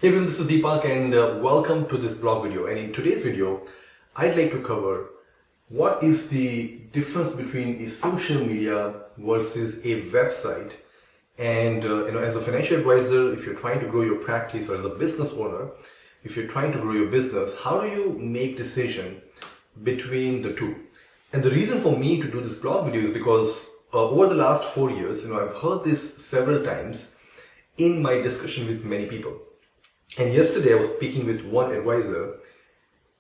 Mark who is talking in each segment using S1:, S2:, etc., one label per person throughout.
S1: Hey everyone, this is Deepak and welcome to this blog video. And in today's video, I'd like to cover what is the difference between a social media versus a website. And as a financial advisor, if you're trying to grow your practice, or as a business owner, if you're trying to grow your business, how do you make decision between the two? And the reason for me to do this blog video is because over the last 4 years, I've heard this several times in my discussion with many people. And yesterday I was speaking with one advisor,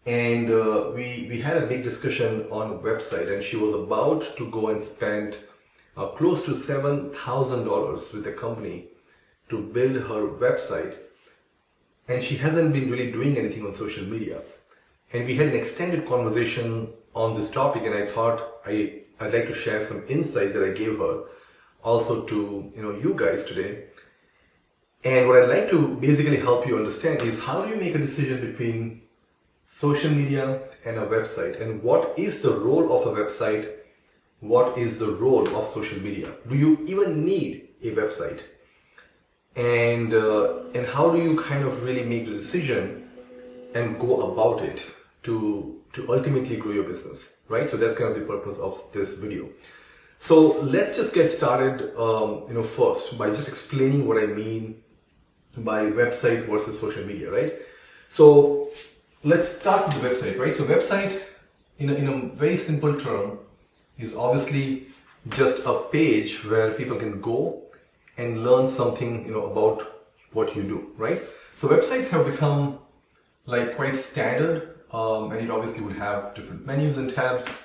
S1: and we had a big discussion on a website, and she was about to go and spend close to $7,000 with a company to build her website, and she hasn't been really doing anything on social media. And we had an extended conversation on this topic, and I thought I'd like to share some insight that I gave her also to you guys today. And what I'd like to basically help you understand is, how do you make a decision between social media and a website, and what is the role of a website, what is the role of social media? Do you even need a website? And how do you kind of really make the decision and go about it to ultimately grow your business, right? So that's kind of the purpose of this video. So let's just get started first by just explaining what I mean by website versus social media, right? So let's start with the website, right? So website, in a very simple term, is obviously just a page where people can go and learn something, about what you do, right? So websites have become like quite standard, and it obviously would have different menus and tabs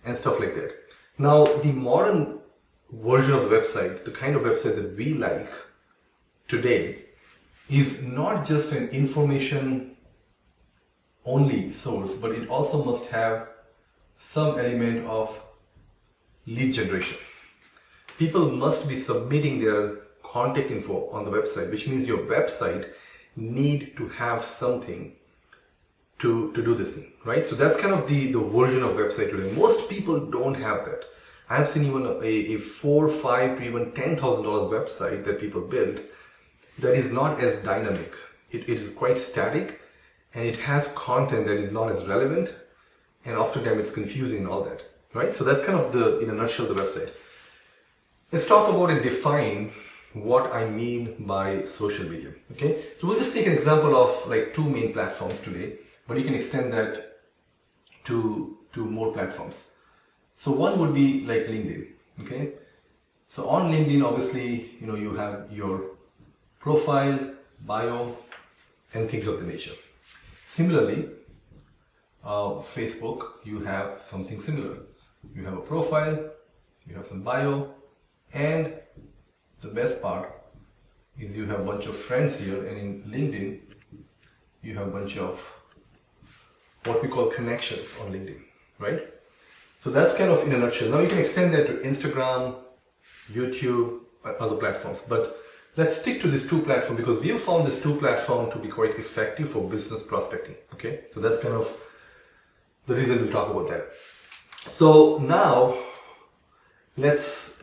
S1: and stuff like that. Now, the modern version of the website, the kind of website that we like today, is not just an information only source, but it also must have some element of lead generation. People must be submitting their contact info on the website, which means your website need to have something to do this thing, right? So that's kind of the version of website today. Most people don't have that. I've seen even a $4, $5 to even $10,000 website that people build that is not as dynamic. It is quite static, and it has content that is not as relevant, and oftentimes it's confusing and all that, right? So that's kind of in a nutshell, the website. Let's talk about and define what I mean by social media, okay? So we'll just take an example of like two main platforms today, but you can extend that to more platforms. So one would be like LinkedIn, okay? So on LinkedIn, obviously, you have your profile, bio, and things of the nature. Similarly, Facebook, you have something similar. You have a profile, you have some bio, and the best part is you have a bunch of friends here, and in LinkedIn, you have a bunch of what we call connections on LinkedIn, right? So that's kind of in a nutshell. Now you can extend that to Instagram, YouTube, other platforms, but let's stick to these two platforms because we have found these two platforms to be quite effective for business prospecting, okay? So that's kind of the reason we'll talk about that. So now, let's,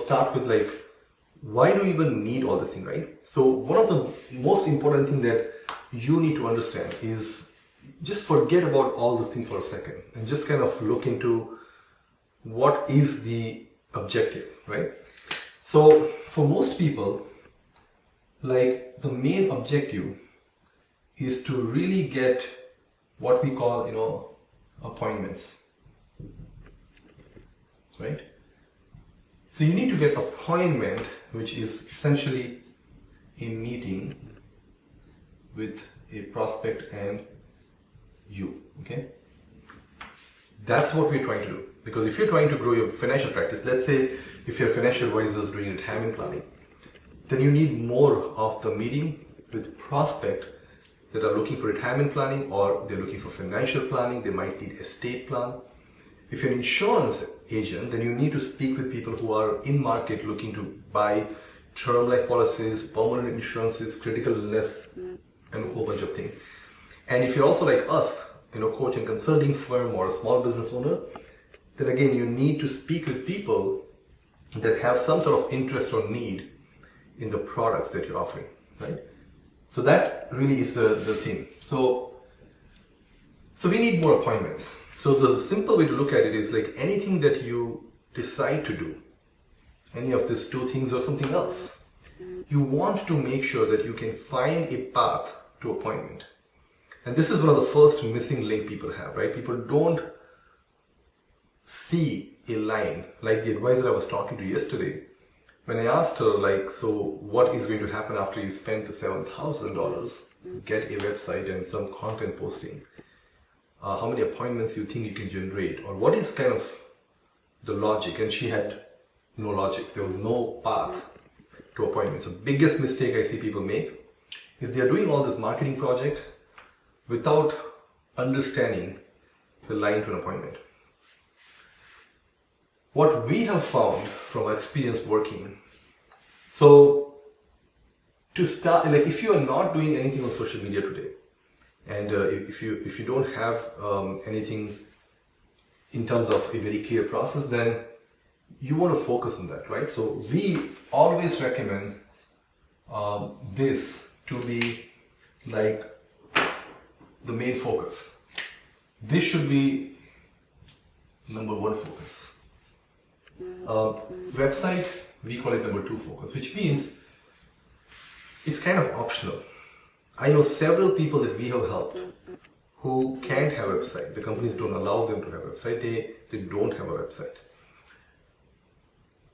S1: start with like, why do you even need all this thing, right? So one of the most important thing that you need to understand is just forget about all this thing for a second and just kind of look into what is the objective, right? So for most people, like the main objective is to really get what we call, appointments, right? So you need to get appointment, which is essentially a meeting with a prospect and you, okay? That's what we're trying to do. Because if you're trying to grow your financial practice, let's say if you're financial advisors doing retirement planning, then you need more of the meeting with prospect that are looking for retirement planning, or they're looking for financial planning, they might need estate plan. If you're an insurance agent, then you need to speak with people who are in market looking to buy term life policies, permanent insurances, critical illness, and a whole bunch of things. And if you're also like us, coach and consulting firm or a small business owner, then again, you need to speak with people that have some sort of interest or need in the products that you're offering, right? So that really is the thing. So we need more appointments. So the simple way to look at it is like anything that you decide to do, any of these two things or something else, you want to make sure that you can find a path to appointment. And this is one of the first missing link people have, right? People don't see a line. Like the advisor I was talking to yesterday, when I asked her, like, so what is going to happen after you spend the $7,000, get a website and some content posting? How many appointments you think you can generate? Or what is kind of the logic? And she had no logic. There was no path to appointments. The biggest mistake I see people make is they are doing all this marketing project without understanding the line to an appointment. What we have found from our experience working, so to start, like if you are not doing anything on social media today, and if you don't have anything in terms of a very clear process, then you want to focus on that, right? So we always recommend this to be like the main focus. This should be number one focus. Website, we call it number two focus, which means it's kind of optional. I know several people that we have helped who can't have a website. The companies don't allow them to have a website. They don't have a website.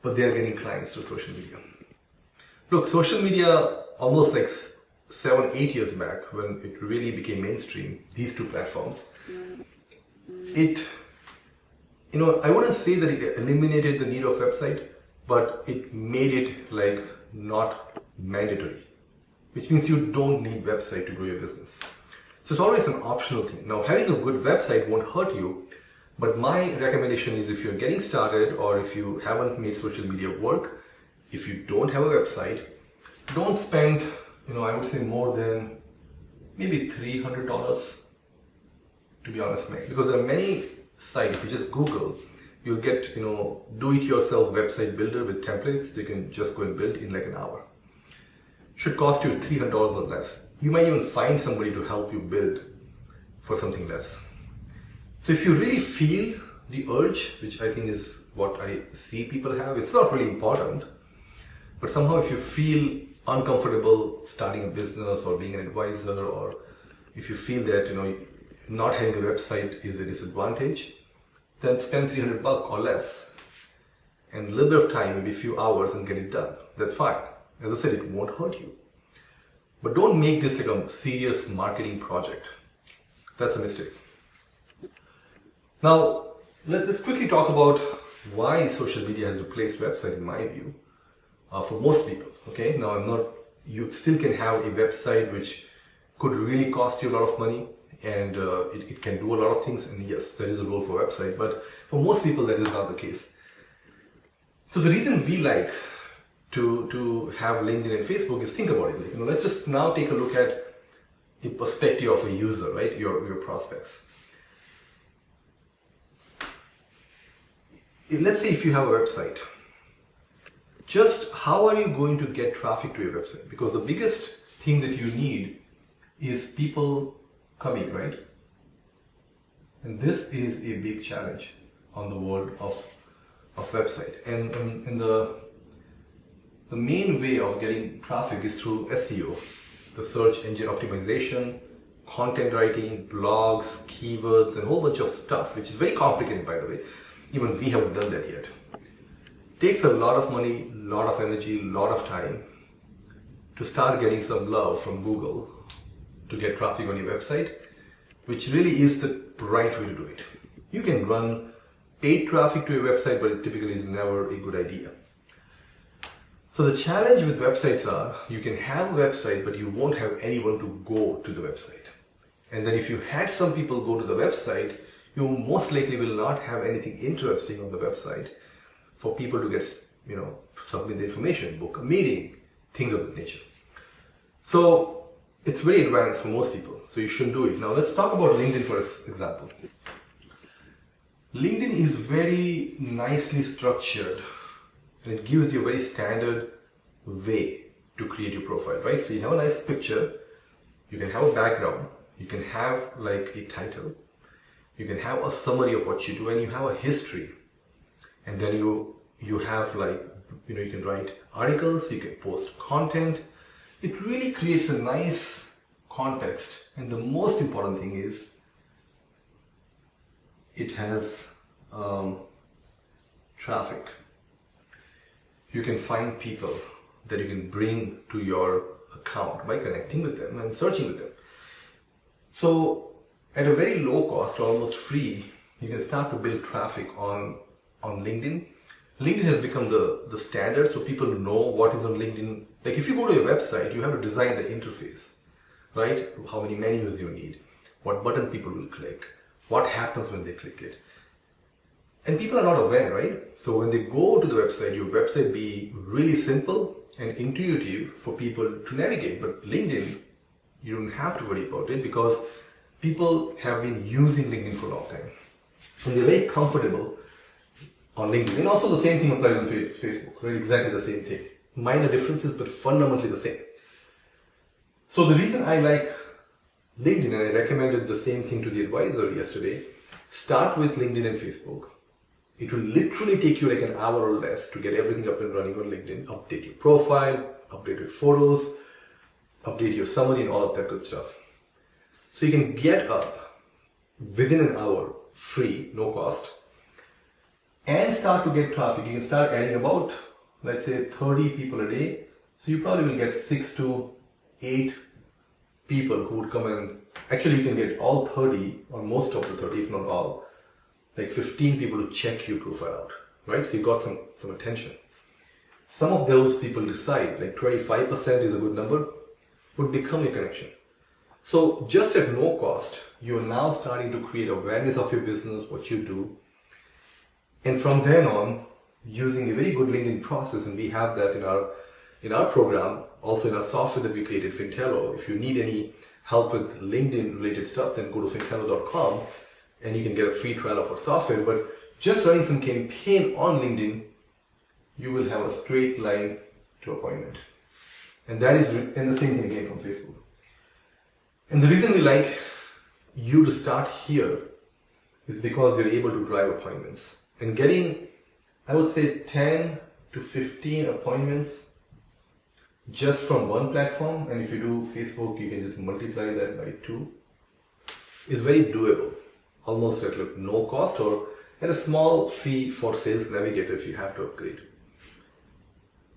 S1: But they're getting clients through social media. Look, social media almost like 7-8 years back when it really became mainstream, these two platforms, I wouldn't say that it eliminated the need of website, but it made it like not mandatory, which means you don't need website to grow your business. So it's always an optional thing. Now, having a good website won't hurt you, but my recommendation is if you're getting started or if you haven't made social media work, if you don't have a website, don't spend, I would say more than maybe $300, to be honest, max, because there are many sites. If you just Google, you'll get, do-it-yourself website builder with templates. You can just go and build in like an hour. Should cost you $300 or less. You might even find somebody to help you build for something less. So if you really feel the urge, which I think is what I see people have, it's not really important, but somehow if you feel uncomfortable starting a business or being an advisor, or if you feel that not having a website is a disadvantage, then spend $300 or less and a little bit of time, maybe a few hours, and get it done. That's fine. As I said, it won't hurt you. But don't make this like a serious marketing project. That's a mistake. Now, let's quickly talk about why social media has replaced website in my view, for most people. Okay, now you still can have a website which could really cost you a lot of money, and it can do a lot of things, and yes, there is a role for website, but for most people that is not the case. So the reason we like to have LinkedIn and Facebook is, think about it. Let's just now take a look at a perspective of a user, right? Your prospects. Let's say if you have a website, just how are you going to get traffic to your website? Because the biggest thing that you need is people coming, right? And this is a big challenge on the world of website. And the main way of getting traffic is through SEO, the search engine optimization, content writing, blogs, keywords, and a whole bunch of stuff, which is very complicated, by the way. Even we haven't done that yet. Takes a lot of money, a lot of energy, a lot of time to start getting some love from Google to get traffic on your website, which really is the right way to do it. You can run paid traffic to your website, but it typically is never a good idea. So the challenge with websites are, you can have a website, but you won't have anyone to go to the website. And then if you had some people go to the website, you most likely will not have anything interesting on the website for people to get, submit the information, book a meeting, things of that nature. So it's very advanced for most people, so you shouldn't do it. Now let's talk about LinkedIn for example. LinkedIn is very nicely structured, and it gives you a very standard way to create your profile, right? So you have a nice picture, You can have a background, you can have like a title, you can have a summary of what you do, and you have a history. And then you have like, you can write articles, you can post content. It really creates a nice context. And the most important thing is it has traffic. You can find people that you can bring to your account by connecting with them and searching with them. So at a very low cost, almost free, you can start to build traffic on LinkedIn. LinkedIn has become the standard, so people know what is on LinkedIn. Like if you go to your website, you have to design the interface, right? How many menus you need, what button people will click, what happens when they click it. And people are not aware, right? So when they go to the website, your website be really simple and intuitive for people to navigate. But LinkedIn, you don't have to worry about it because people have been using LinkedIn for a long time. And they're very comfortable on LinkedIn. And also the same thing applies on Facebook, right? Exactly the same thing. Minor differences, but fundamentally the same. So the reason I like LinkedIn, and I recommended the same thing to the advisor yesterday, start with LinkedIn and Facebook. It will literally take you like an hour or less to get everything up and running on LinkedIn. Update your profile, update your photos, update your summary and all of that good stuff. So you can get up within an hour, free, no cost, and start to get traffic. You can start adding about, let's say 30 people a day. So you probably will get 6 to 8 people who would come and, actually you can get all 30 or most of the 30, if not all, like 15 people to check your profile out, right? So you got some attention. Some of those people decide, like 25% is a good number, would become a connection. So just at no cost, you're now starting to create awareness of your business, what you do. And from then on, using a very good LinkedIn process, and we have that in our program, also in our software that we created, Fintello. If you need any help with LinkedIn related stuff, then go to fintello.com and you can get a free trial of our software. But just running some campaign on LinkedIn, you will have a straight line to appointment. And that is, and the same thing again from Facebook. And the reason we like you to start here is because you're able to drive appointments. And getting, I would say 10 to 15 appointments just from one platform, and if you do Facebook, you can just multiply that by 2, is very doable. Almost at like no cost or at a small fee for Sales Navigator if you have to upgrade.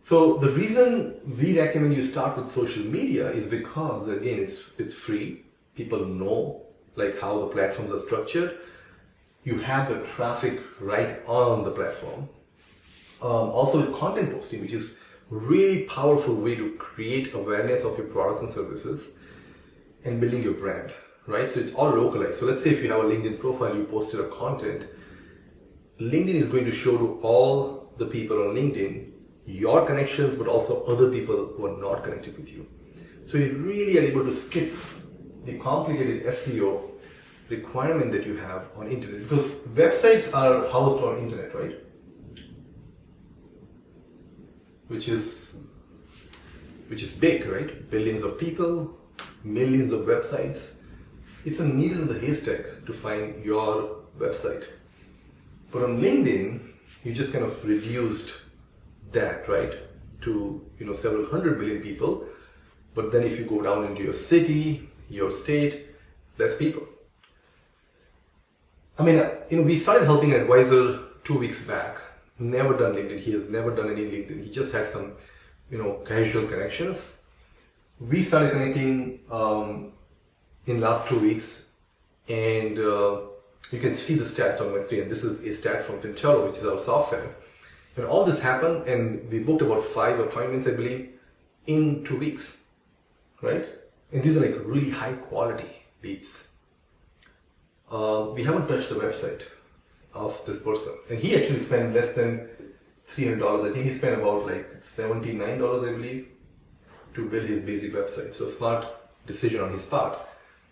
S1: So the reason we recommend you start with social media is because, again, it's free. People know like how the platforms are structured. You have the traffic right on the platform. Also with content posting, which is a really powerful way to create awareness of your products and services and building your brand, right? So it's all localized. So let's say if you have a LinkedIn profile, you posted a content, LinkedIn is going to show to all the people on LinkedIn your connections, but also other people who are not connected with you. So you really are able to skip the complicated SEO requirement that you have on internet, because websites are housed on internet, right? Which is big, right? Billions of people, millions of websites. It's a needle in the haystack to find your website. But on LinkedIn, you just kind of reduced that, right, to several hundred million people. But then if you go down into your city, your state, less people. I mean, we started helping an advisor 2 weeks back. Never done LinkedIn. He has never done any LinkedIn. He just had some, casual connections. We started connecting in last 2 weeks, and you can see the stats on my screen. This is a stat from Fintello, which is our software. And all this happened, and we booked about 5 appointments, I believe, in 2 weeks, right? And these are like really high quality leads. We haven't touched the website of this person, and he actually spent less than $300. I think he spent about like $79, I believe, to build his basic website. So smart decision on his part.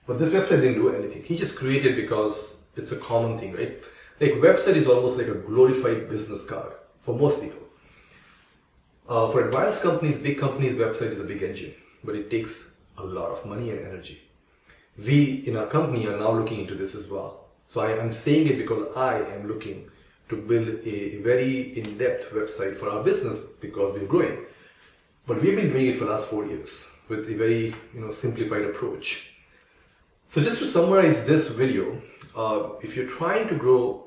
S1: But this website didn't do anything. He just created because it's a common thing, right? Like website is almost like a glorified business card for most people. For advanced companies, big companies, website is a big engine, but it takes a lot of money and energy. We in our company are now looking into this as well. So I am saying it because I am looking to build a very in-depth website for our business because we're growing. But we've been doing it for the last 4 years with a very simplified approach. So just to summarize this video, if you're trying to grow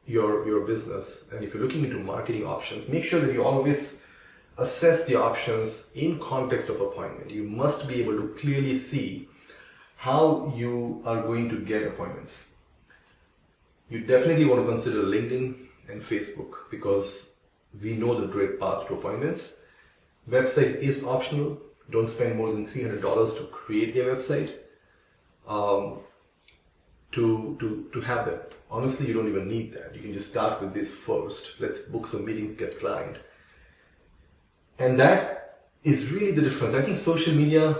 S1: your business and if you're looking into marketing options, make sure that you always assess the options in context of appointment. You must be able to clearly see how you are going to get appointments. You definitely want to consider LinkedIn and Facebook because we know the direct path to appointments. Website is optional. Don't spend more than $300 to create a website. To have that. Honestly, you don't even need that. You can just start with this first. Let's book some meetings, get client. And that is really the difference. I think social media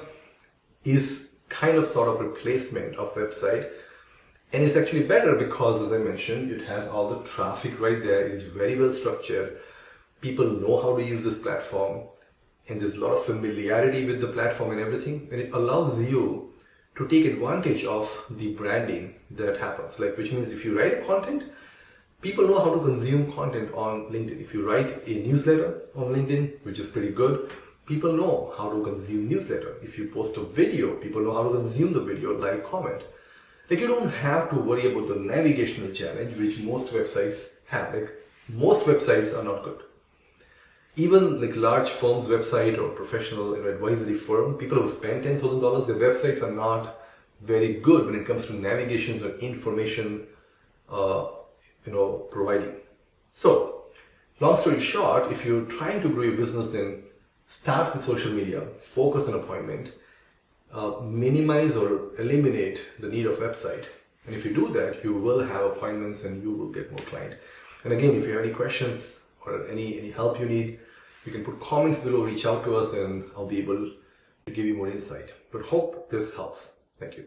S1: is kind of sort of replacement of website. And it's actually better because, as I mentioned, it has all the traffic right there. It is very well structured. People know how to use this platform. And there's a lot of familiarity with the platform and everything. And it allows you to take advantage of the branding that happens. Which means if you write content, people know how to consume content on LinkedIn. If you write a newsletter on LinkedIn, which is pretty good, people know how to consume newsletter. If you post a video, people know how to consume the video, like, comment. You don't have to worry about the navigational challenge, which most websites have. Most websites are not good. Even large firms' website or professional advisory firm, people who spend $10,000, their websites are not very good when it comes to navigation or information, providing. So, long story short, if you're trying to grow your business, then start with social media, focus on appointment, minimize or eliminate the need of website. And if you do that, you will have appointments and you will get more client. And again, if you have any questions or any help you need, you can put comments below, reach out to us, and I'll be able to give you more insight. But hope this helps. Thank you.